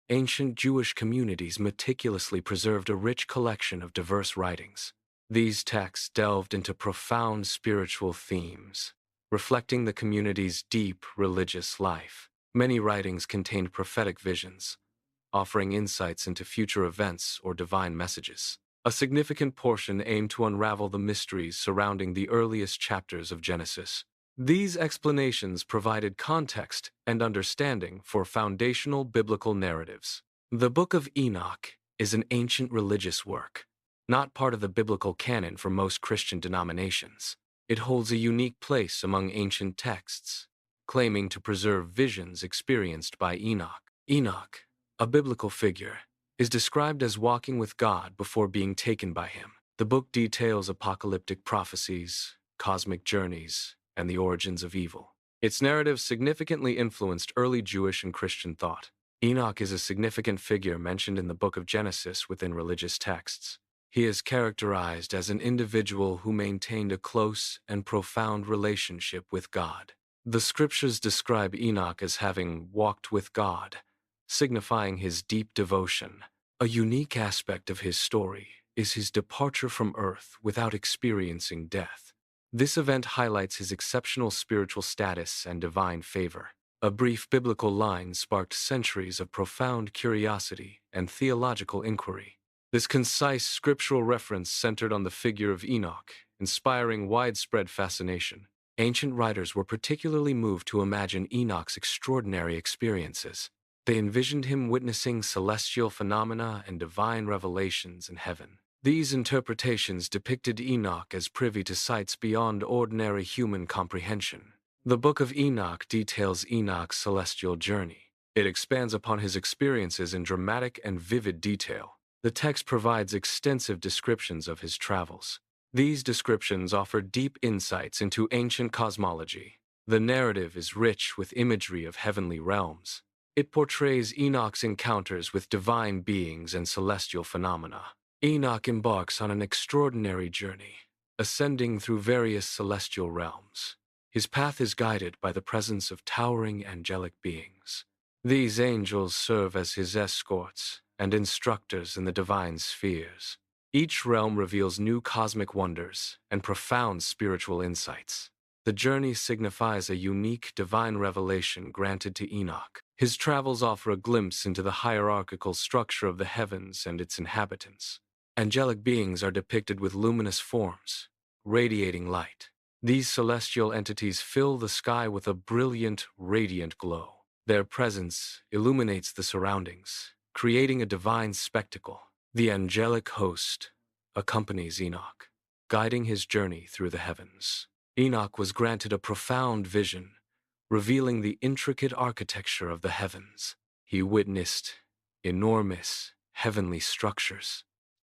ancient Jewish communities meticulously preserved a rich collection of diverse writings. These texts delved into profound spiritual themes, reflecting the community's deep religious life. Many writings contained prophetic visions, offering insights into future events or divine messages. A significant portion aimed to unravel the mysteries surrounding the earliest chapters of Genesis. These explanations provided context and understanding for foundational biblical narratives. The Book of Enoch is an ancient religious work, not part of the biblical canon for most Christian denominations. It holds a unique place among ancient texts, claiming to preserve visions experienced by Enoch. Enoch, a biblical figure, is described as walking with God before being taken by him. The book details apocalyptic prophecies, cosmic journeys, and the origins of evil. Its narrative significantly influenced early Jewish and Christian thought. Enoch is a significant figure mentioned in the book of Genesis within religious texts. He is characterized as an individual who maintained a close and profound relationship with God. The scriptures describe Enoch as having walked with God, signifying his deep devotion. A unique aspect of his story is his departure from earth without experiencing death. This event highlights his exceptional spiritual status and divine favor. A brief biblical line sparked centuries of profound curiosity and theological inquiry. This concise scriptural reference centered on the figure of Enoch, inspiring widespread fascination. Ancient writers were particularly moved to imagine Enoch's extraordinary experiences. They envisioned him witnessing celestial phenomena and divine revelations in heaven. These interpretations depicted Enoch as privy to sights beyond ordinary human comprehension. The Book of Enoch details Enoch's celestial journey. It expands upon his experiences in dramatic and vivid detail. The text provides extensive descriptions of his travels. These descriptions offer deep insights into ancient cosmology. The narrative is rich with imagery of heavenly realms. It portrays Enoch's encounters with divine beings and celestial phenomena. Enoch embarks on an extraordinary journey, ascending through various celestial realms. His path is guided by the presence of towering angelic beings. These angels serve as his escorts and instructors in the divine spheres. Each realm reveals new cosmic wonders and profound spiritual insights. The journey signifies a unique divine revelation granted to Enoch. His travels offer a glimpse into the hierarchical structure of the heavens and its inhabitants. Angelic beings are depicted with luminous forms, radiating light. These celestial entities fill the sky with a brilliant, radiant glow. Their presence illuminates the surroundings, creating a divine spectacle. The angelic host accompanies Enoch, guiding his journey through the heavens. Enoch was granted a profound vision, revealing the intricate architecture of the heavens. He witnessed enormous, heavenly structures,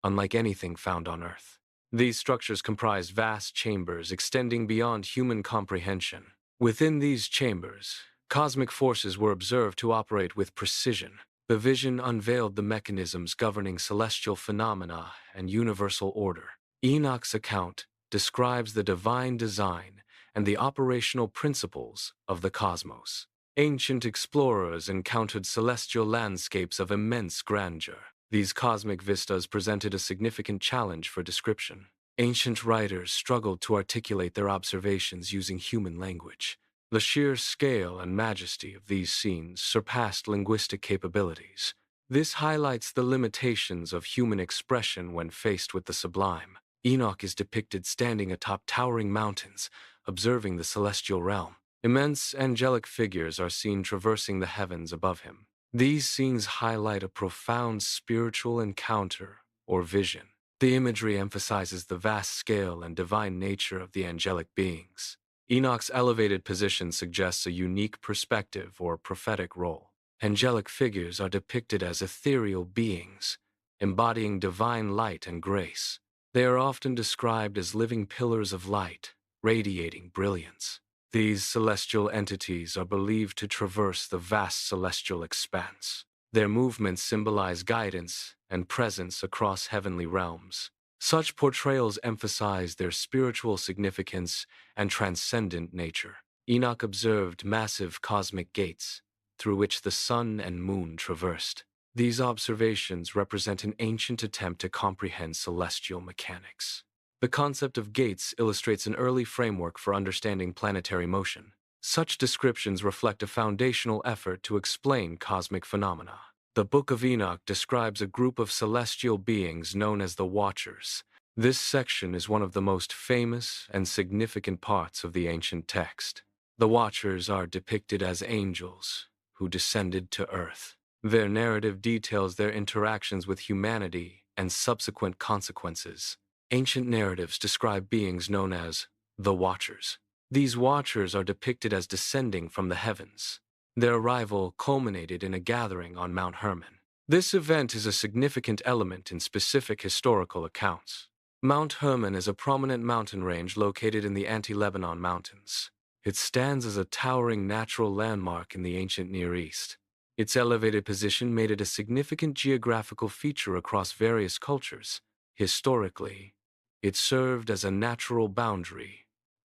unlike anything found on earth. These structures comprised vast chambers extending beyond human comprehension. Within these chambers, cosmic forces were observed to operate with precision. The vision unveiled the mechanisms governing celestial phenomena and universal order. Enoch's account describes the divine design and the operational principles of the cosmos. Ancient explorers encountered celestial landscapes of immense grandeur. These cosmic vistas presented a significant challenge for description. Ancient writers struggled to articulate their observations using human language. The sheer scale and majesty of these scenes surpassed linguistic capabilities. This highlights the limitations of human expression when faced with the sublime. Enoch is depicted standing atop towering mountains, observing the celestial realm. Immense angelic figures are seen traversing the heavens above him. These scenes highlight a profound spiritual encounter or vision. The imagery emphasizes the vast scale and divine nature of the angelic beings. Enoch's elevated position suggests a unique perspective or prophetic role. Angelic figures are depicted as ethereal beings, embodying divine light and grace. They are often described as living pillars of light, radiating brilliance. These celestial entities are believed to traverse the vast celestial expanse. Their movements symbolize guidance and presence across heavenly realms. Such portrayals emphasize their spiritual significance and transcendent nature. Enoch observed massive cosmic gates, through which the sun and moon traversed. These observations represent an ancient attempt to comprehend celestial mechanics. The concept of gates illustrates an early framework for understanding planetary motion. Such descriptions reflect a foundational effort to explain cosmic phenomena. The Book of Enoch describes a group of celestial beings known as the Watchers. This section is one of the most famous and significant parts of the ancient text. The Watchers are depicted as angels who descended to Earth. Their narrative details their interactions with humanity and subsequent consequences. Ancient narratives describe beings known as the Watchers. These Watchers are depicted as descending from the heavens. Their arrival culminated in a gathering on Mount Hermon. This event is a significant element in specific historical accounts. Mount Hermon is a prominent mountain range located in the Anti-Lebanon Mountains. It stands as a towering natural landmark in the ancient Near East. Its elevated position made it a significant geographical feature across various cultures. Historically, it served as a natural boundary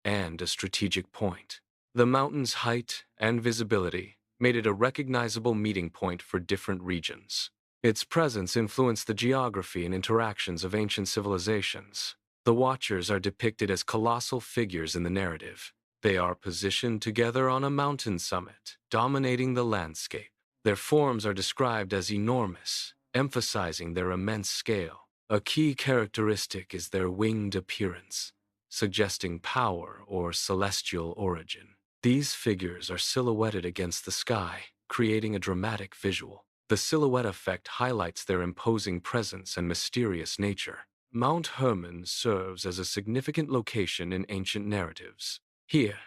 and a strategic point. The mountain's height and visibility made it a recognizable meeting point for different regions. Its presence influenced the geography and interactions of ancient civilizations. The Watchers are depicted as colossal figures in the narrative. They are positioned together on a mountain summit, dominating the landscape. Their forms are described as enormous, emphasizing their immense scale. A key characteristic is their winged appearance, suggesting power or celestial origin. These figures are silhouetted against the sky, creating a dramatic visual. The silhouette effect highlights their imposing presence and mysterious nature. Mount Hermon serves as a significant location in ancient narratives. Here,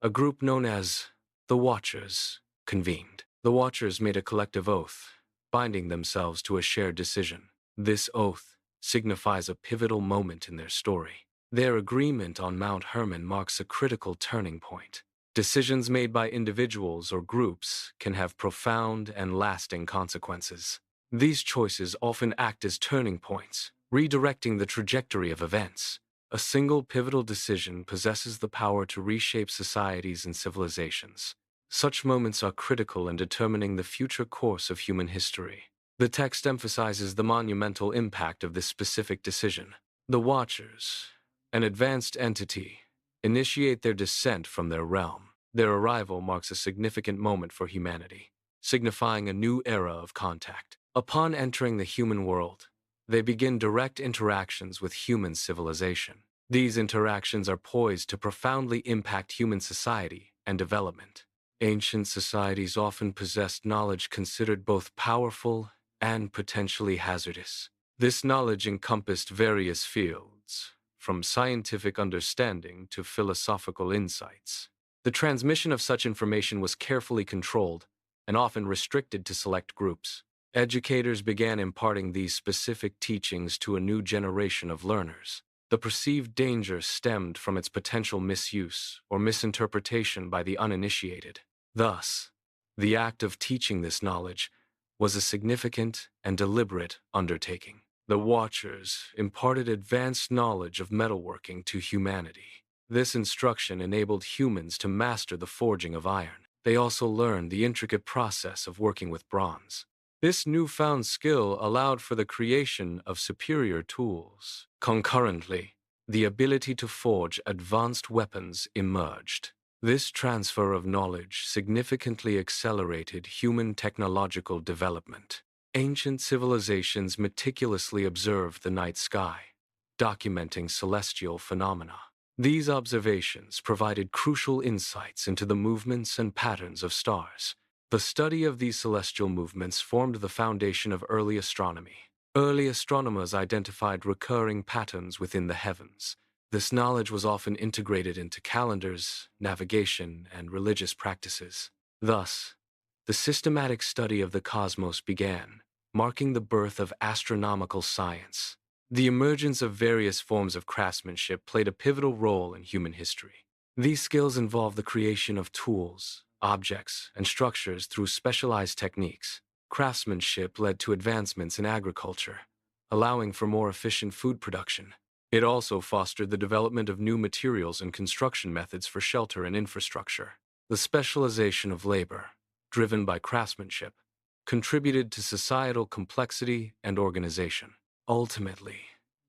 a group known as the Watchers convened. The Watchers made a collective oath, binding themselves to a shared decision. This oath signifies a pivotal moment in their story. Their agreement on Mount Hermon marks a critical turning point. Decisions made by individuals or groups can have profound and lasting consequences. These choices often act as turning points, redirecting the trajectory of events. A single pivotal decision possesses the power to reshape societies and civilizations. Such moments are critical in determining the future course of human history. The text emphasizes the monumental impact of this specific decision. The Watchers, an advanced entity, initiate their descent from their realm. Their arrival marks a significant moment for humanity, signifying a new era of contact. Upon entering the human world, they begin direct interactions with human civilization. These interactions are poised to profoundly impact human society and development. Ancient societies often possessed knowledge considered both powerful and potentially hazardous. This knowledge encompassed various fields, from scientific understanding to philosophical insights. The transmission of such information was carefully controlled and often restricted to select groups. Educators began imparting these specific teachings to a new generation of learners. The perceived danger stemmed from its potential misuse or misinterpretation by the uninitiated. Thus, the act of teaching this knowledge was a significant and deliberate undertaking. The Watchers imparted advanced knowledge of metalworking to humanity. This instruction enabled humans to master the forging of iron. They also learned the intricate process of working with bronze. This newfound skill allowed for the creation of superior tools. Concurrently, the ability to forge advanced weapons emerged. This transfer of knowledge significantly accelerated human technological development. Ancient civilizations meticulously observed the night sky, documenting celestial phenomena. These observations provided crucial insights into the movements and patterns of stars. The study of these celestial movements formed the foundation of early astronomy. Early astronomers identified recurring patterns within the heavens. This knowledge was often integrated into calendars, navigation, and religious practices. Thus, the systematic study of the cosmos began, marking the birth of astronomical science. The emergence of various forms of craftsmanship played a pivotal role in human history. These skills involve the creation of tools, objects, and structures through specialized techniques. Craftsmanship led to advancements in agriculture, allowing for more efficient food production. It also fostered the development of new materials and construction methods for shelter and infrastructure. The specialization of labor, driven by craftsmanship, contributed to societal complexity and organization. Ultimately,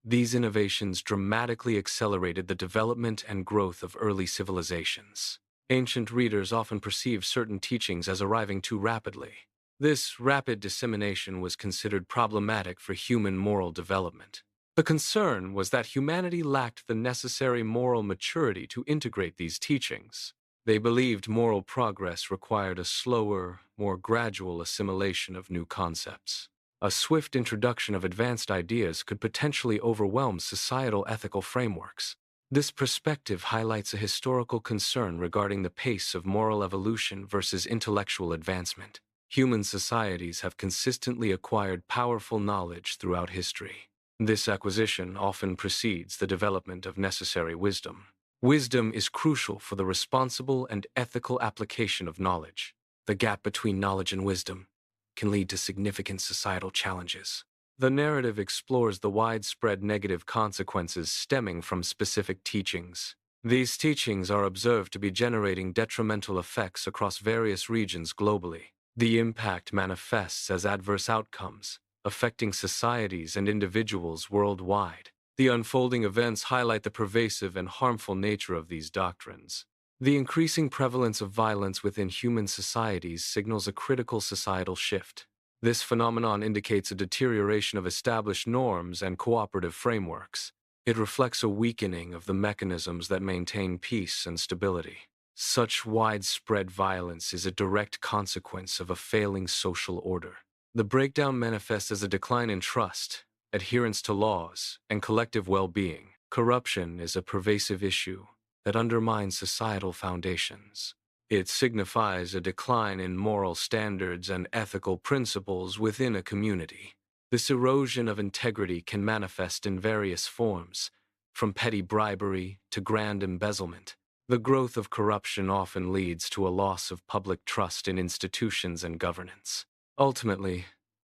these innovations dramatically accelerated the development and growth of early civilizations. Ancient readers often perceived certain teachings as arriving too rapidly. This rapid dissemination was considered problematic for human moral development. The concern was that humanity lacked the necessary moral maturity to integrate these teachings. They believed moral progress required a slower, more gradual assimilation of new concepts. A swift introduction of advanced ideas could potentially overwhelm societal ethical frameworks. This perspective highlights a historical concern regarding the pace of moral evolution versus intellectual advancement. Human societies have consistently acquired powerful knowledge throughout history. This acquisition often precedes the development of necessary wisdom. Wisdom is crucial for the responsible and ethical application of knowledge. The gap between knowledge and wisdom can lead to significant societal challenges. The narrative explores the widespread negative consequences stemming from specific teachings. These teachings are observed to be generating detrimental effects across various regions globally. The impact manifests as adverse outcomes, affecting societies and individuals worldwide. The unfolding events highlight the pervasive and harmful nature of these doctrines. The increasing prevalence of violence within human societies signals a critical societal shift. This phenomenon indicates a deterioration of established norms and cooperative frameworks. It reflects a weakening of the mechanisms that maintain peace and stability. Such widespread violence is a direct consequence of a failing social order. The breakdown manifests as a decline in trust, adherence to laws, and collective well-being. Corruption is a pervasive issue that undermines societal foundations. It signifies a decline in moral standards and ethical principles within a community. This erosion of integrity can manifest in various forms, from petty bribery to grand embezzlement. The growth of corruption often leads to a loss of public trust in institutions and governance. Ultimately,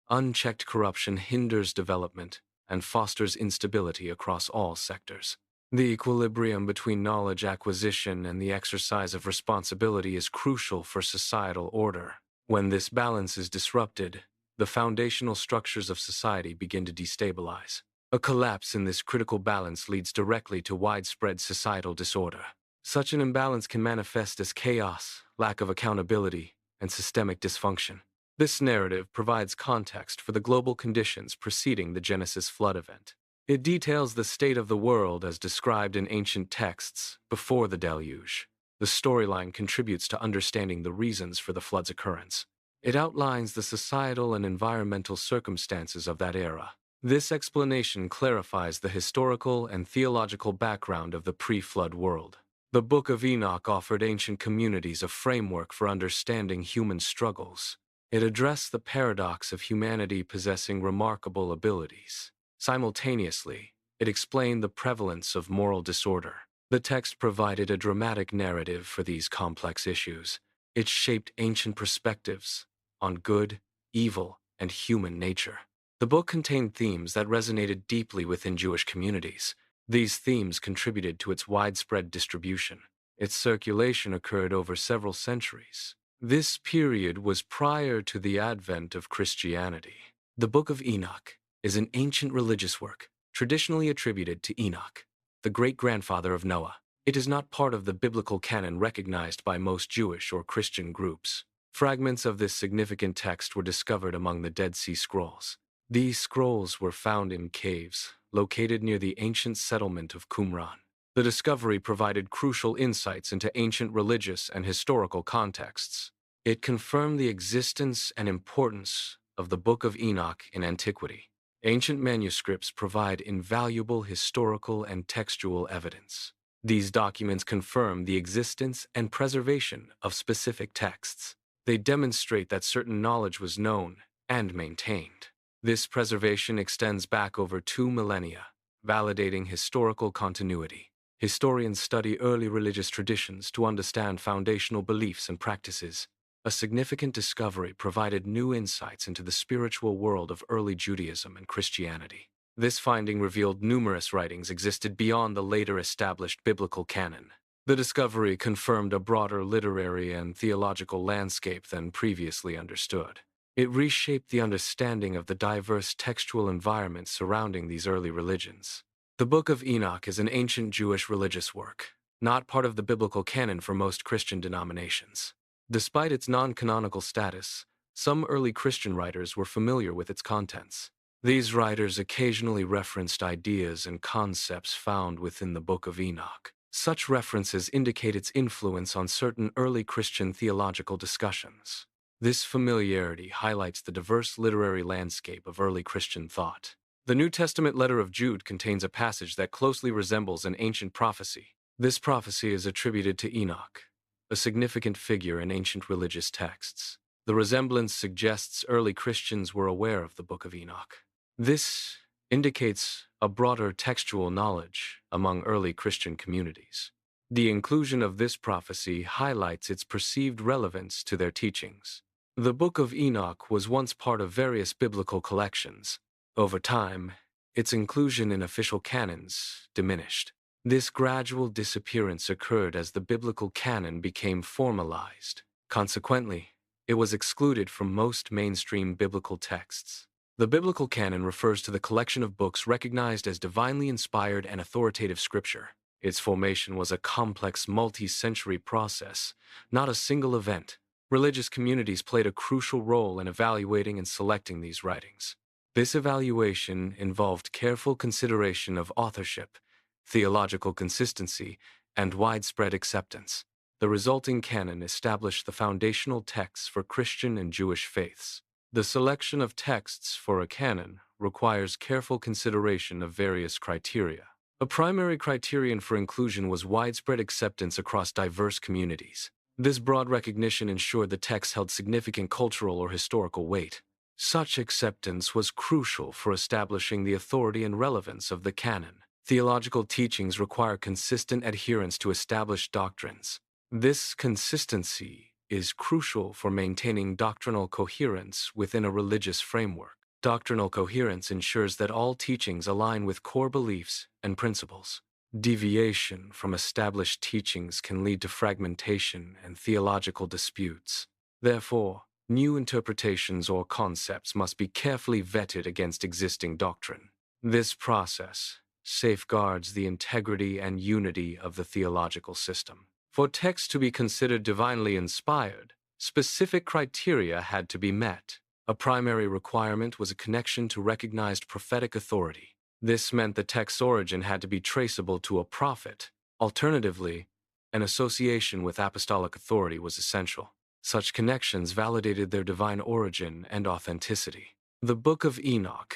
unchecked corruption hinders development and fosters instability across all sectors. The equilibrium between knowledge acquisition and the exercise of responsibility is crucial for societal order. When this balance is disrupted, the foundational structures of society begin to destabilize. A collapse in this critical balance leads directly to widespread societal disorder. Such an imbalance can manifest as chaos, lack of accountability, and systemic dysfunction. This narrative provides context for the global conditions preceding the Genesis flood event. It details the state of the world as described in ancient texts before the deluge. The storyline contributes to understanding the reasons for the flood's occurrence. It outlines the societal and environmental circumstances of that era. This explanation clarifies the historical and theological background of the pre-flood world. The Book of Enoch offered ancient communities a framework for understanding human struggles. It addressed the paradox of humanity possessing remarkable abilities. Simultaneously, it explained the prevalence of moral disorder. The text provided a dramatic narrative for these complex issues. It shaped ancient perspectives on good, evil, and human nature. The book contained themes that resonated deeply within Jewish communities. These themes contributed to its widespread distribution. Its circulation occurred over several centuries. This period was prior to the advent of Christianity. The Book of Enoch is an ancient religious work, traditionally attributed to Enoch, the great-grandfather of Noah. It is not part of the biblical canon recognized by most Jewish or Christian groups. Fragments of this significant text were discovered among the Dead Sea Scrolls. These scrolls were found in caves located near the ancient settlement of Qumran. The discovery provided crucial insights into ancient religious and historical contexts. It confirmed the existence and importance of the Book of Enoch in antiquity. Ancient manuscripts provide invaluable historical and textual evidence. These documents confirm the existence and preservation of specific texts. They demonstrate that certain knowledge was known and maintained. This preservation extends back over 2 millennia, validating historical continuity. Historians study early religious traditions to understand foundational beliefs and practices. A significant discovery provided new insights into the spiritual world of early Judaism and Christianity. This finding revealed numerous writings existed beyond the later established biblical canon. The discovery confirmed a broader literary and theological landscape than previously understood. It reshaped the understanding of the diverse textual environments surrounding these early religions. The Book of Enoch is an ancient Jewish religious work, not part of the biblical canon for most Christian denominations. Despite its non-canonical status, some early Christian writers were familiar with its contents. These writers occasionally referenced ideas and concepts found within the Book of Enoch. Such references indicate its influence on certain early Christian theological discussions. This familiarity highlights the diverse literary landscape of early Christian thought. The New Testament letter of Jude contains a passage that closely resembles an ancient prophecy. This prophecy is attributed to Enoch, a significant figure in ancient religious texts. The resemblance suggests early Christians were aware of the Book of Enoch. This indicates a broader textual knowledge among early Christian communities. The inclusion of this prophecy highlights its perceived relevance to their teachings. The Book of Enoch was once part of various biblical collections. Over time, its inclusion in official canons diminished. This gradual disappearance occurred as the biblical canon became formalized. Consequently, it was excluded from most mainstream biblical texts. The biblical canon refers to the collection of books recognized as divinely inspired and authoritative scripture. Its formation was a complex, multi-century process, not a single event. Religious communities played a crucial role in evaluating and selecting these writings. This evaluation involved careful consideration of authorship, theological consistency, and widespread acceptance. The resulting canon established the foundational texts for Christian and Jewish faiths. The selection of texts for a canon requires careful consideration of various criteria. A primary criterion for inclusion was widespread acceptance across diverse communities. This broad recognition ensured the text held significant cultural or historical weight. Such acceptance was crucial for establishing the authority and relevance of the canon. Theological teachings require consistent adherence to established doctrines. This consistency is crucial for maintaining doctrinal coherence within a religious framework. Doctrinal coherence ensures that all teachings align with core beliefs and principles. Deviation from established teachings can lead to fragmentation and theological disputes. Therefore, new interpretations or concepts must be carefully vetted against existing doctrine. This process safeguards the integrity and unity of the theological system. For texts to be considered divinely inspired, specific criteria had to be met. A primary requirement was a connection to recognized prophetic authority. This meant the text's origin had to be traceable to a prophet. Alternatively, an association with apostolic authority was essential. Such connections validated their divine origin and authenticity. The Book of Enoch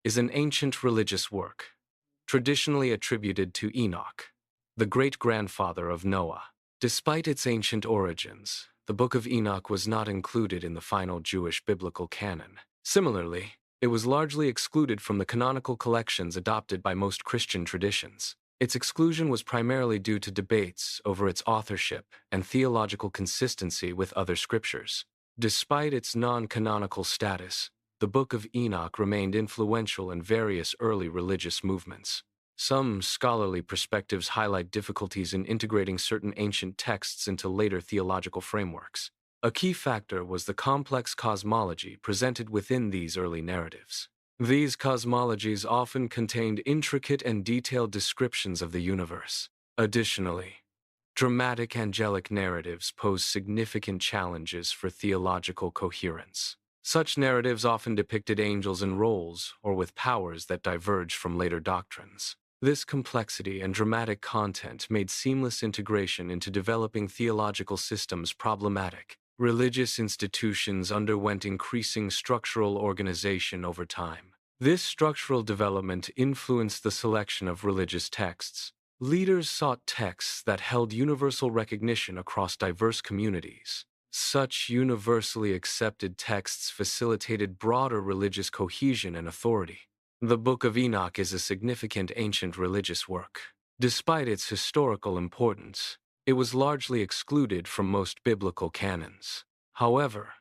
is an ancient religious work, traditionally attributed to Enoch, the great-grandfather of Noah. Despite its ancient origins, the Book of Enoch was not included in the final Jewish biblical canon. Similarly, it was largely excluded from the canonical collections adopted by most Christian traditions. Its exclusion was primarily due to debates over its authorship and theological consistency with other scriptures. Despite its non-canonical status, the Book of Enoch remained influential in various early religious movements. Some scholarly perspectives highlight difficulties in integrating certain ancient texts into later theological frameworks. A key factor was the complex cosmology presented within these early narratives. These cosmologies often contained intricate and detailed descriptions of the universe. Additionally, dramatic angelic narratives pose significant challenges for theological coherence. Such narratives often depicted angels in roles or with powers that diverged from later doctrines. This complexity and dramatic content made seamless integration into developing theological systems problematic. Religious institutions underwent increasing structural organization over time. This structural development influenced the selection of religious texts. Leaders sought texts that held universal recognition across diverse communities. Such universally accepted texts facilitated broader religious cohesion and authority. The Book of Enoch is a significant ancient religious work. Despite its historical importance, it was largely excluded from most biblical canons. However,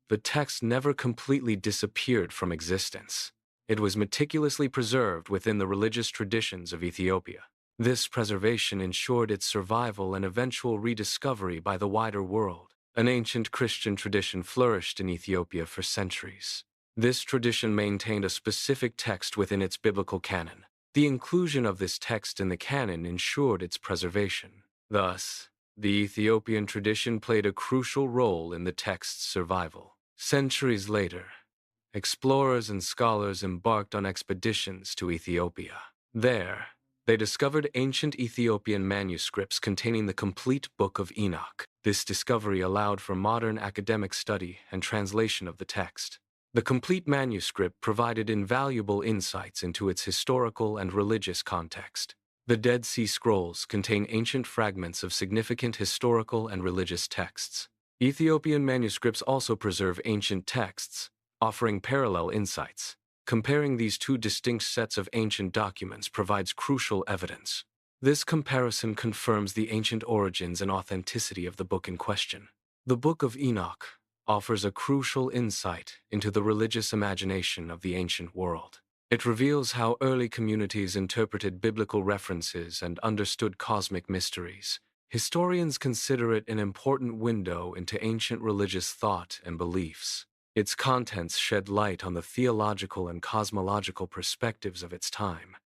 the text never completely disappeared from existence. It was meticulously preserved within the religious traditions of Ethiopia. This preservation ensured its survival and eventual rediscovery by the wider world. An ancient Christian tradition flourished in Ethiopia for centuries. This tradition maintained a specific text within its biblical canon. The inclusion of this text in the canon ensured its preservation. Thus, the Ethiopian tradition played a crucial role in the text's survival. Centuries later, explorers and scholars embarked on expeditions to Ethiopia. There, they discovered ancient Ethiopian manuscripts containing the complete Book of Enoch. This discovery allowed for modern academic study and translation of the text. The complete manuscript provided invaluable insights into its historical and religious context. The Dead Sea Scrolls contain ancient fragments of significant historical and religious texts. Ethiopian manuscripts also preserve ancient texts, offering parallel insights. Comparing these two distinct sets of ancient documents provides crucial evidence. This comparison confirms the ancient origins and authenticity of the book in question. The Book of Enoch offers a crucial insight into the religious imagination of the ancient world. It reveals how early communities interpreted biblical references and understood cosmic mysteries. Historians consider it an important window into ancient religious thought and beliefs. Its contents shed light on the theological and cosmological perspectives of its time.